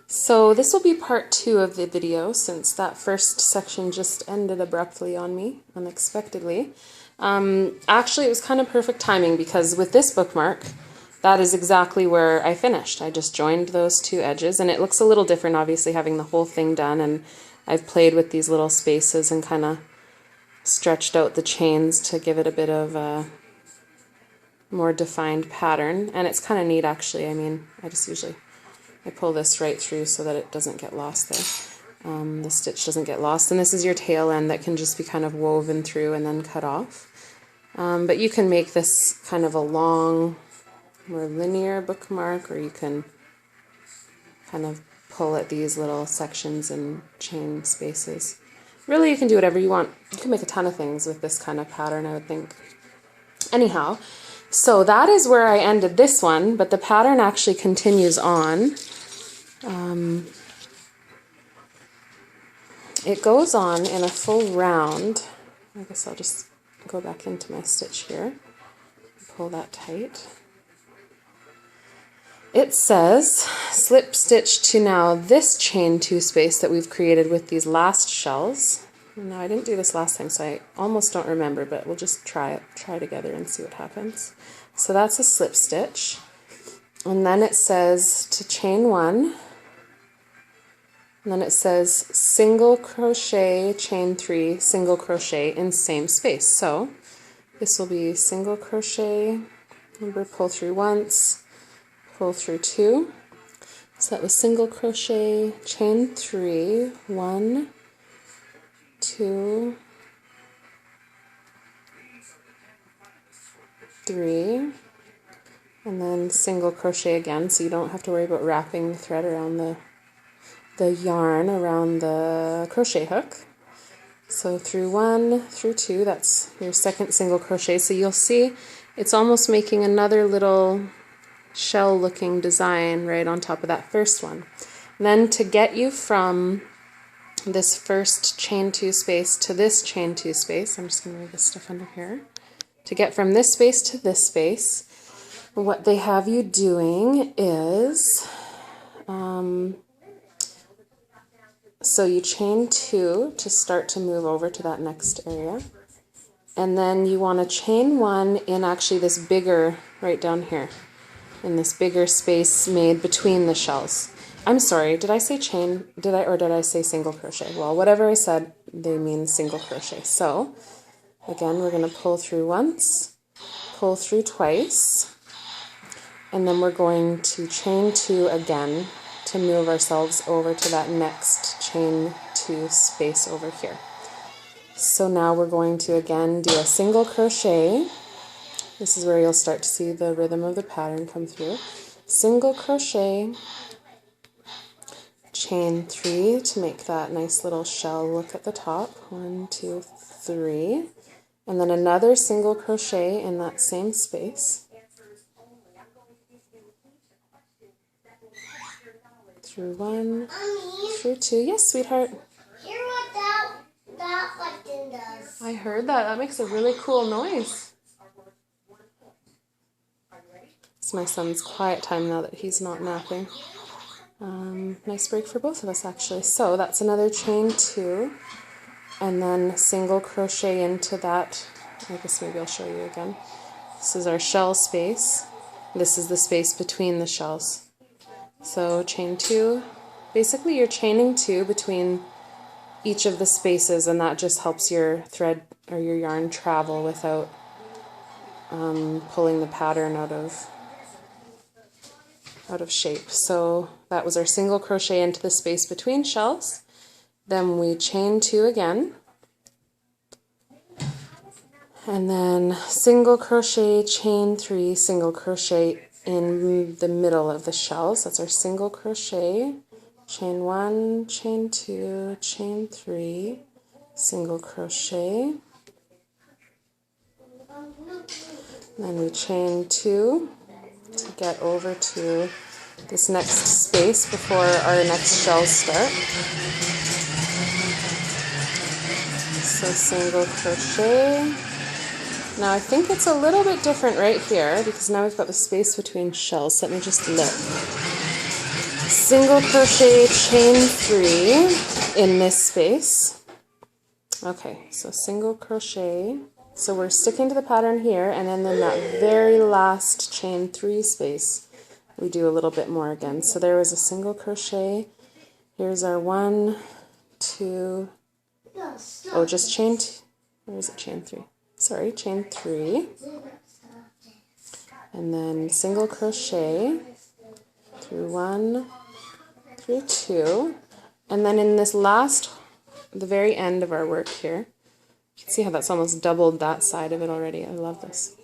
So this will be part 2 of the video, since that first section just ended abruptly on me, unexpectedly. Actually, it was kind of perfect timing, because with this bookmark, that is exactly where I finished. I just joined those 2 edges, and it looks a little different, obviously, having the whole thing done, and I've played with these little spaces and kind of stretched out the chains to give it a bit of a more defined pattern, and it's kind of neat, actually. I mean, I pull this right through so that it doesn't get lost there. The stitch doesn't get lost, and this is your tail end that can just be kind of woven through and then cut off. But you can make this kind of a long, more linear bookmark, or you can kind of pull at these little sections and chain spaces. Really, you can do whatever you want. You can make a ton of things with this kind of pattern, I would think. Anyhow, so that is where I ended this one, but the pattern actually continues on. It goes on in a full round. I guess I'll just go back into my stitch here, pull that tight. It says slip stitch to now this chain 2 space that we've created with these last shells. No, I didn't do this last time, so I almost don't remember, but we'll just try together and see what happens. So that's a slip stitch, and then it says to chain 1, and then it says single crochet, chain 3, single crochet in same space. So this will be single crochet, remember, pull through once, pull through 2. So that was single crochet, chain 3, 1, 2, 3, and then single crochet again, so you don't have to worry about wrapping the thread around the yarn around the crochet hook. So through 1, through 2, that's your second single crochet. So you'll see it's almost making another little shell looking design right on top of that first one. And then to get you from this first chain 2 space to this chain 2 space, I'm just going to move this stuff under here. To get from this space to this space, what they have you doing is, so you chain 2 to start to move over to that next area, and then you want to chain 1 in actually this bigger, right down here, in this bigger space made between the shells. I'm sorry, did I say chain? Did I say single crochet? Well, whatever I said, they mean single crochet. So again, we're going to pull through once, pull through twice, and then we're going to chain 2 again to move ourselves over to that next chain 2 space over here. So now we're going to again do a single crochet. This is where you'll start to see the rhythm of the pattern come through. Single crochet, chain 3 to make that nice little shell look at the top. 1, 2, 3, and then another single crochet in that same space. Through 1, through 2. Yes, sweetheart. Hear what that button does. I heard that. That makes a really cool noise. It's my son's quiet time now that he's not napping. Nice break for both of us, actually. So that's another chain 2, and then single crochet into that. I guess maybe I'll show you again. This is our shell space. This is the space between the shells. So chain 2, basically you're chaining 2 between each of the spaces, and that just helps your thread or your yarn travel without pulling the pattern out of shape. So that was our single crochet into the space between shells. Then we chain 2 again, and then single crochet, chain 3, single crochet in the middle of the shells. That's our single crochet, chain 1, chain 2, chain 3, single crochet, then we chain 2 to get over to this next space before our next shells start. So single crochet. Now I think it's a little bit different right here, because now we've got the space between shells. Let me just look. single crochet, chain 3 in this space. Okay, so single crochet. So we're sticking to the pattern here, and then in that very last chain 3 space, we do a little bit more again. So there was a single crochet. Here's our 1, 2, oh, just chain, where is it, chain 3? Sorry, chain 3. And then single crochet through 1, through 2. And then in this last, the very end of our work here, you can see how that's almost doubled that side of it already. I love this.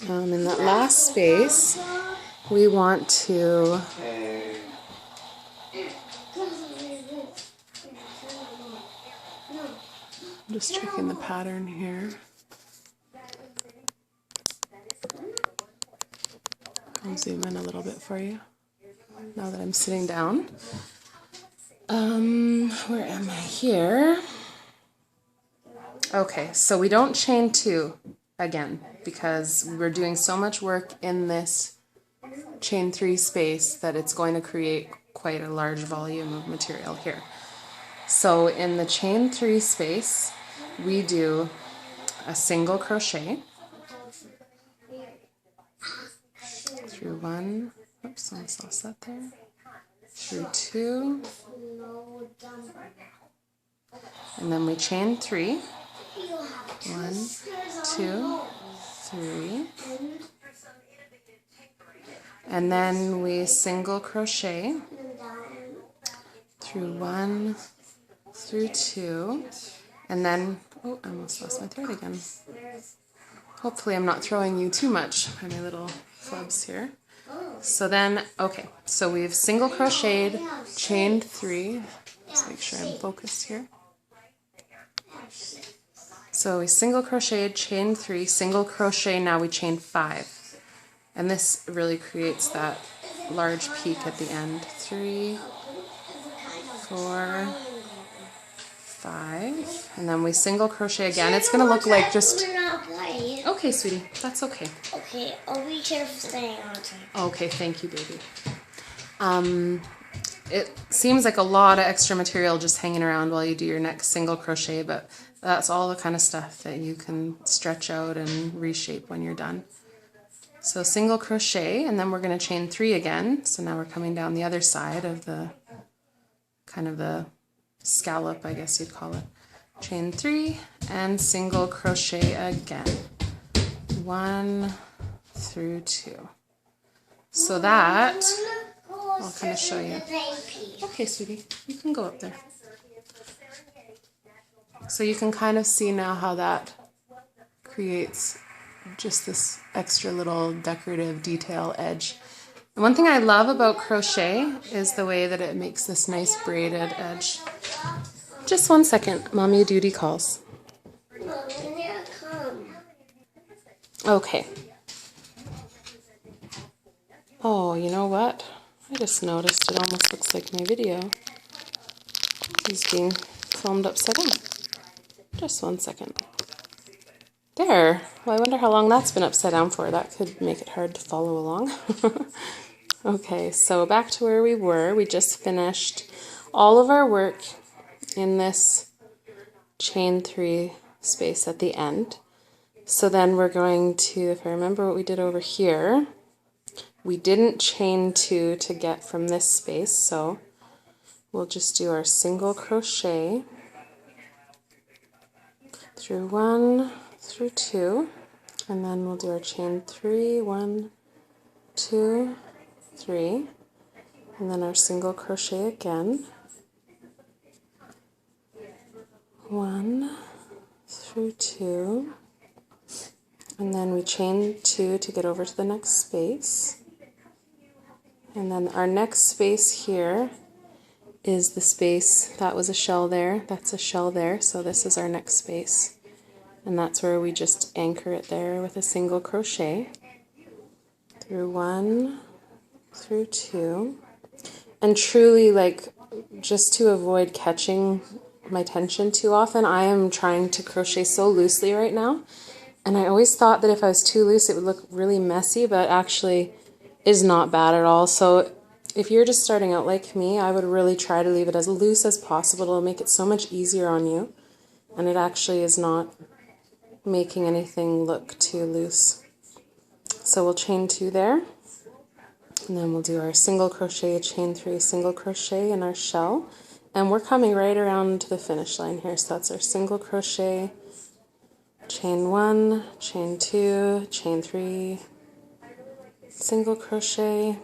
In that last space, we want to I'm just checking the pattern here. I'll zoom in a little bit for you now that I'm sitting down. Where am I here? Okay, so we don't chain 2 again because we're doing so much work in this chain 3 space that it's going to create quite a large volume of material here. So in the chain 3 space, we do a single crochet through 1, oops, almost lost that there, through 2, and then we chain 3, 1, 2, 3, and then we single crochet through 1, through 2, and then, oh, I almost lost my thread again. Hopefully I'm not throwing you too much by my little flubs here. So then, okay, so we've single crocheted, chained 3. Let's make sure I'm focused here. So we single crocheted, chained 3, single crochet, now we chain 5. And this really creates that large peak at the end. 3, 4, 5, and then we single crochet again. It's going to look like just... Okay, sweetie, that's okay. Okay, I'll be careful staying on time. Okay, thank you, baby. It seems like a lot of extra material just hanging around while you do your next single crochet, but that's all the kind of stuff that you can stretch out and reshape when you're done. So single crochet, and then we're going to chain 3 again. So now we're coming down the other side of the kind of the scallop, I guess you'd call it. Chain 3 and single crochet again. 1 through 2. So that, I'll kind of show you. Okay, sweetie, you can go up there. So you can kind of see now how that creates just this extra little decorative detail edge. And one thing I love about crochet is the way that it makes this nice braided edge. Just 1 second, mommy duty calls. Okay. Oh, you know what? I just noticed it almost looks like my video is being filmed upside down. Just 1 second. There. Well, I wonder how long that's been upside down for. That could make it hard to follow along. Okay, so back to where we were. We just finished all of our work in this chain 3 space at the end. So then we're going to, if I remember what we did over here, we didn't chain 2 to get from this space, so we'll just do our single crochet through 1, through 2, and then we'll do our chain 3, 1, 2, 3, and then our single crochet again. 1 through 2, and then we chain 2 to get over to the next space. And then our next space here is the space, that was a shell there, that's a shell there, so this is our next space. And that's where we just anchor it there with a single crochet through 1, through 2. And truly, like, just to avoid catching my tension too often, I am trying to crochet so loosely right now. And I always thought that if I was too loose it would look really messy, but actually is not bad at all. So if you're just starting out like me, I would really try to leave it as loose as possible. It'll make it so much easier on you, and it actually is not making anything look too loose. So we'll chain 2 there, and then we'll do our single crochet, chain 3, single crochet in our shell, and we're coming right around to the finish line here. So that's our single crochet, chain 1, chain 2, chain 3, single crochet,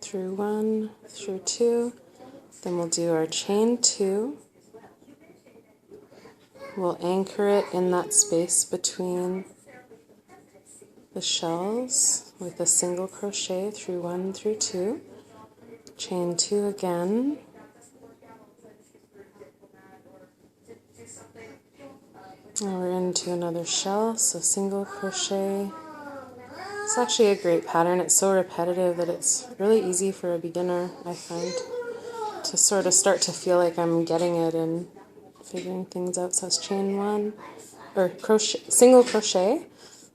through 1, through 2, then we'll do our chain 2, we'll anchor it in that space between the shells with a single crochet through 1 through 2, chain 2 again, and we're into another shell, so single crochet. It's actually a great pattern. It's so repetitive that it's really easy for a beginner, I find, to sort of start to feel like I'm getting it and figuring things out. So it's chain 1, or crochet, single crochet.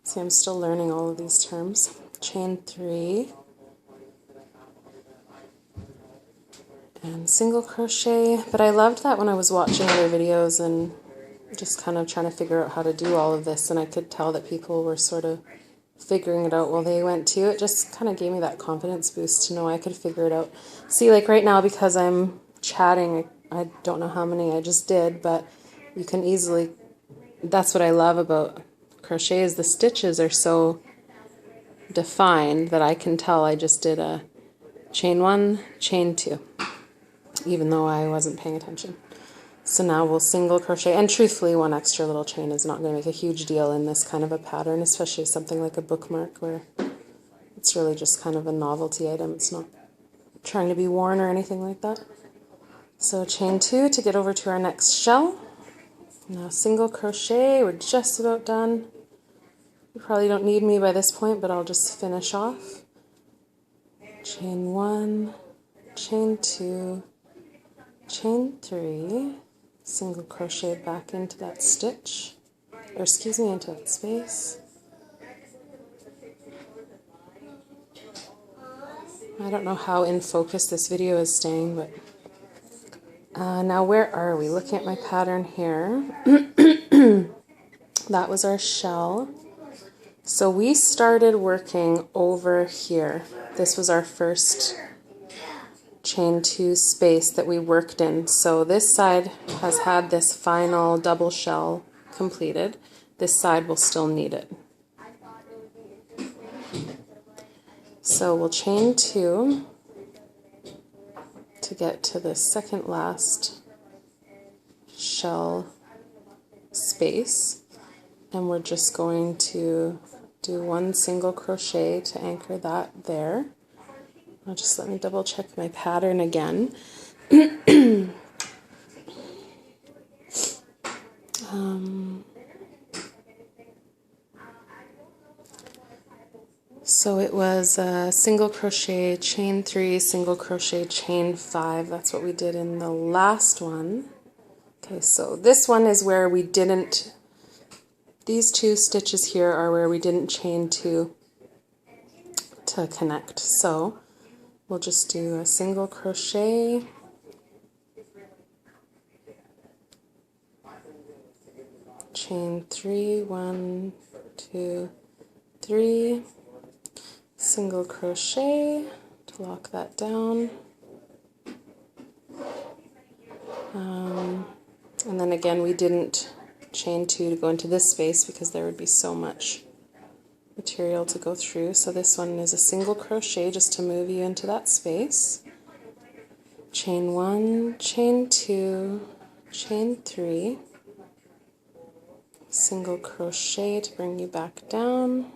See, I'm still learning all of these terms. Chain 3, and single crochet. But I loved that when I was watching other videos and just kind of trying to figure out how to do all of this, and I could tell that people were sort of figuring it out while they went too. It just kind of gave me that confidence boost to know I could figure it out. See, like right now, because I'm chatting, I don't know how many I just did, but you can easily, that's what I love about crochet, is the stitches are so defined that I can tell I just did a chain 1, chain 2, even though I wasn't paying attention. So now we'll single crochet, and truthfully, one extra little chain is not going to make a huge deal in this kind of a pattern, especially something like a bookmark where it's really just kind of a novelty item. It's not trying to be worn or anything like that. So chain 2 to get over to our next shell. Now single crochet, we're just about done. You probably don't need me by this point, but I'll just finish off. Chain 1, chain 2, chain 3, single crochet back into that stitch, or excuse me, into that space. I don't know how in focus this video is staying, but now where are we? Looking at my pattern here. That was our shell. So we started working over here. This was our first chain 2 space that we worked in. So this side has had this final double shell completed. This side will still need it. So we'll chain 2 to get to the second last shell space, and we're just going to do 1 single crochet to anchor that there. I'll just let me double check my pattern again. So it was single crochet, chain 3, single crochet, chain 5. That's what we did in the last one. Okay, so this one is where we didn't, these 2 stitches here are where we didn't chain 2 to connect. So we'll just do a single crochet, chain 3, 1, 2, 3, single crochet to lock that down, and then again we didn't chain 2 to go into this space because there would be so much material to go through. So this one is a single crochet just to move you into that space. Chain 1, chain 2, chain 3, single crochet to bring you back down,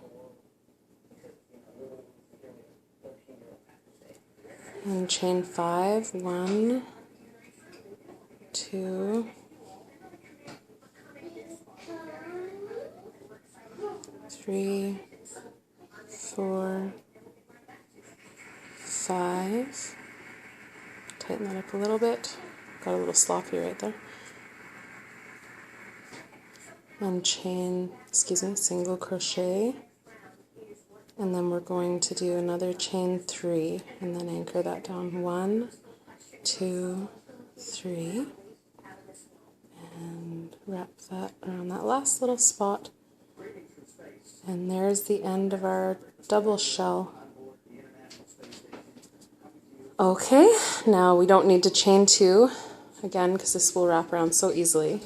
and chain 5, 1, 2, 3, 4, 5. Tighten that up a little bit. Got a little sloppy right there. And chain, single crochet, And then we're going to do another chain 3 and then anchor that down. 1, 2, 3. And wrap that around that last little spot. And there's the end of our double shell. Okay, now we don't need to chain 2 again because this will wrap around so easily,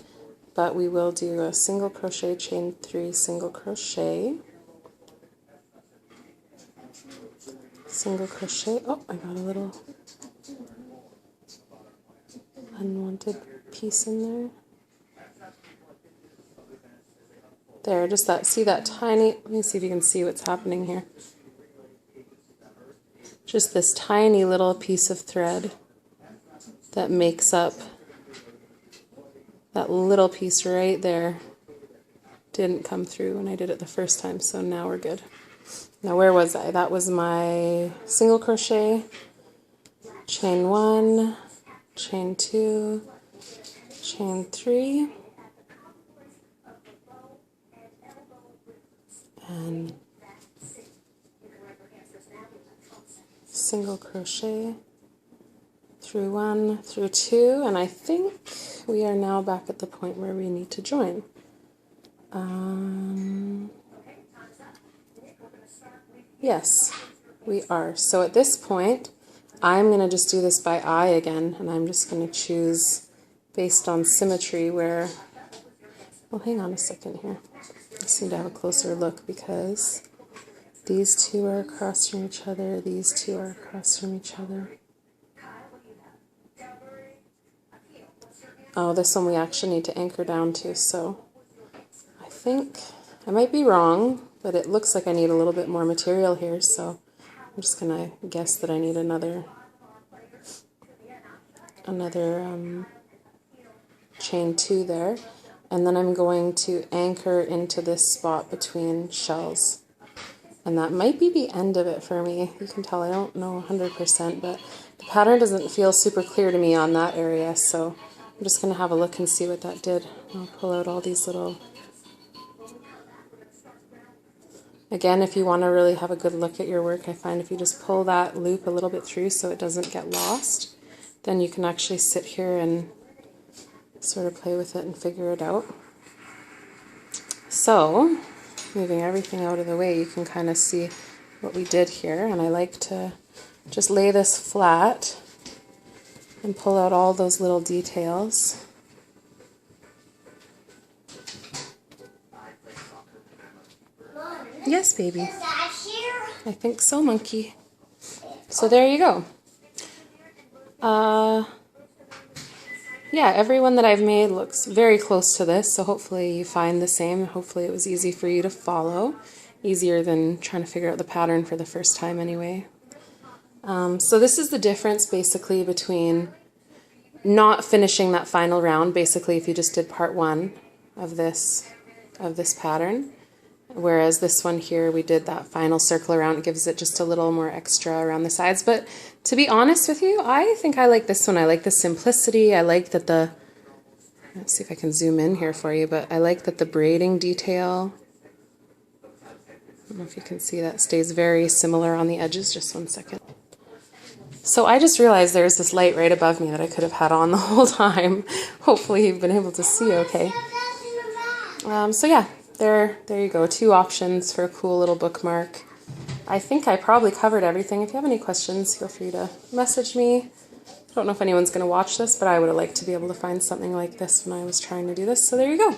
but we will do a single crochet, chain 3, single crochet, single crochet. Oh, I got a little unwanted piece in there. There, just that, see that tiny, let me see if you can see what's happening here. Just this tiny little piece of thread that makes up that little piece right there. Didn't come through when I did it the first time, so now we're good. Now where was I? That was my single crochet, chain 1, chain 2, chain 3, and single crochet through 1, through 2, and I think we are now back at the point where we need to join. Yes, we are. So at this point, I'm going to just do this by eye again, and I'm just going to choose based on symmetry where, well, hang on a second here. I just need to have a closer look because these two are across from each other, these two are across from each other. Oh, this one we actually need to anchor down to, so I think I might be wrong, but it looks like I need a little bit more material here, so I'm just going to guess that I need another chain 2 there, and then I'm going to anchor into this spot between shells. And that might be the end of it for me. You can tell I don't know 100%, but the pattern doesn't feel super clear to me on that area, so I'm just going to have a look and see what that did. I'll pull out all these little... Again, if you want to really have a good look at your work, I find if you just pull that loop a little bit through so it doesn't get lost, then you can actually sit here and sort of play with it and figure it out. So, moving everything out of the way, you can kind of see what we did here, and I like to just lay this flat and pull out all those little details. Yes, baby. Is that here? I think so, monkey. So there you go. Yeah, everyone that I've made looks very close to this, so hopefully you find the same. Hopefully it was easy for you to follow. Easier than trying to figure out the pattern for the first time anyway. So this is the difference basically between not finishing that final round, basically if you just did part 1 of this pattern. Whereas this one here, we did that final circle around. It gives it just a little more extra around the sides. But to be honest with you, I think I like this one. I like the simplicity. I like that the... Let's see if I can zoom in here for you. But I like that the braiding detail... I don't know if you can see that. Stays very similar on the edges. Just one second. So I just realized there's this light right above me that I could have had on the whole time. Hopefully you've been able to see okay. So yeah. There you go. 2 options for a cool little bookmark. I think I probably covered everything. If you have any questions, feel free to message me. I don't know if anyone's going to watch this, but I would have liked to be able to find something like this when I was trying to do this. So there you go.